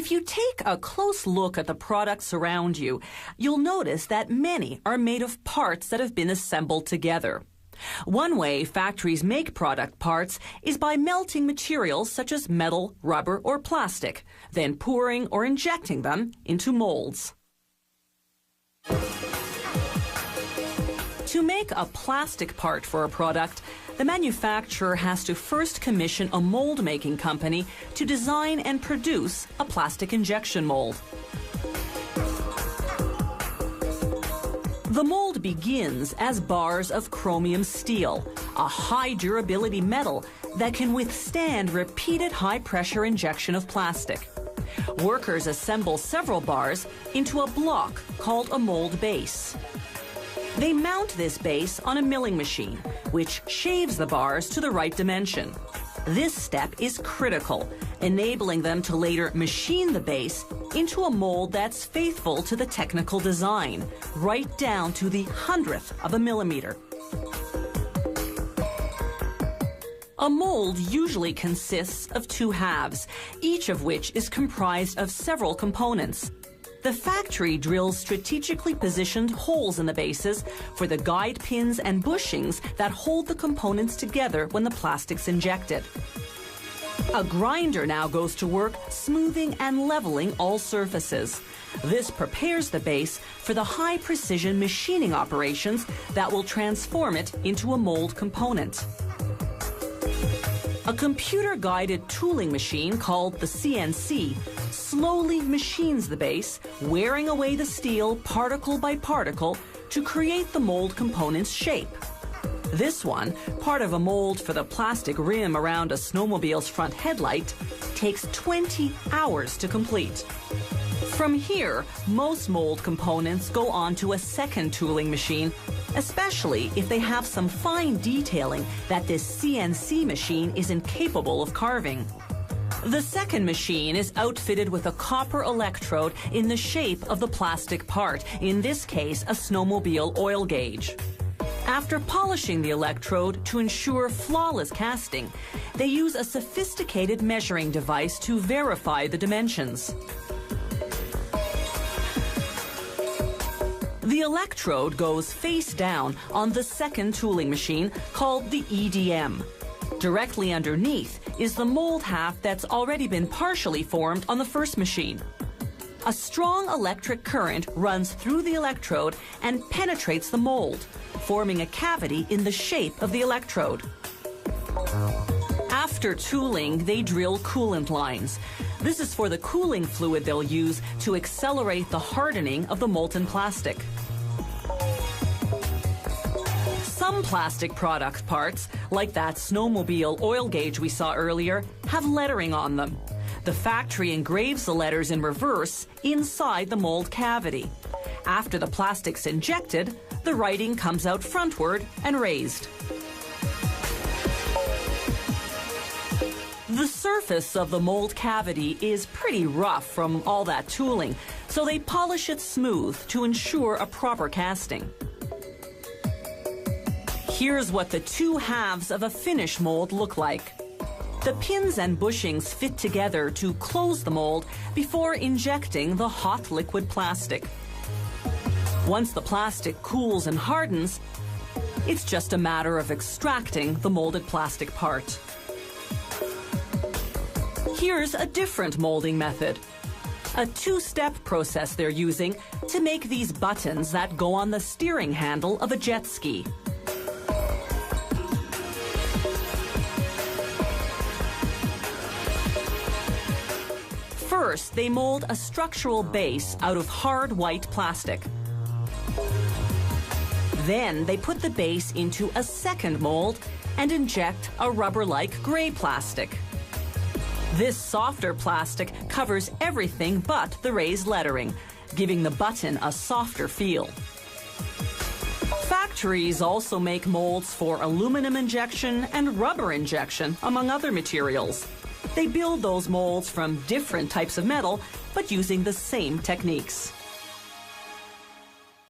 If you take a close look at the products around you, you'll notice that many are made of parts that have been assembled together. One way factories make product parts is by melting materials such as metal, rubber, or plastic, then pouring or injecting them into molds. To make a plastic part for a product, the manufacturer has to first commission a mold-making company to design and produce a plastic injection mold. The mold begins as bars of chromium steel, a high-durability metal that can withstand repeated high-pressure injection of plastic. Workers assemble several bars into a block called a mold base. They mount this base on a milling machine, which shaves the bars to the right dimension. This step is critical, enabling them to later machine the base into a mold that's faithful to the technical design, right down to the 100th of a millimeter. A mold usually consists of two halves, each of which is comprised of several components. The factory drills strategically positioned holes in the bases for the guide pins and bushings that hold the components together when the plastic's injected. A grinder now goes to work smoothing and leveling all surfaces. This prepares the base for the high-precision machining operations that will transform it into a mold component. A computer-guided tooling machine called the CNC slowly machines the base, wearing away the steel particle by particle to create the mold component's shape. This one, part of a mold for the plastic rim around a snowmobile's front headlight, takes 20 hours to complete. From here, most mold components go on to a second tooling machine, especially if they have some fine detailing that this CNC machine is incapable of carving. The second machine is outfitted with a copper electrode in the shape of the plastic part, in this case a snowmobile oil gauge. After polishing the electrode to ensure flawless casting, they use a sophisticated measuring device to verify the dimensions. The electrode goes face down on the second tooling machine called the EDM. Directly underneath is the mold half that's already been partially formed on the first machine. A strong electric current runs through the electrode and penetrates the mold, forming a cavity in the shape of the electrode. After tooling, they drill coolant lines. This is for the cooling fluid they'll use to accelerate the hardening of the molten plastic. Some plastic product parts, like that snowmobile oil gauge we saw earlier, have lettering on them. The factory engraves the letters in reverse inside the mold cavity. After the plastic's injected, the writing comes out frontward and raised. The surface of the mold cavity is pretty rough from all that tooling, so they polish it smooth to ensure a proper casting. Here's what the two halves of a finished mold look like. The pins and bushings fit together to close the mold before injecting the hot liquid plastic. Once the plastic cools and hardens, it's just a matter of extracting the molded plastic part. Here's a different molding method. A two-step process they're using to make these buttons that go on the steering handle of a jet ski. First, they mold a structural base out of hard white plastic. Then they put the base into a second mold and inject a rubber-like gray plastic. This softer plastic covers everything but the raised lettering, giving the button a softer feel. Factories also make molds for aluminum injection and rubber injection, among other materials. They build those molds from different types of metal, but using the same techniques.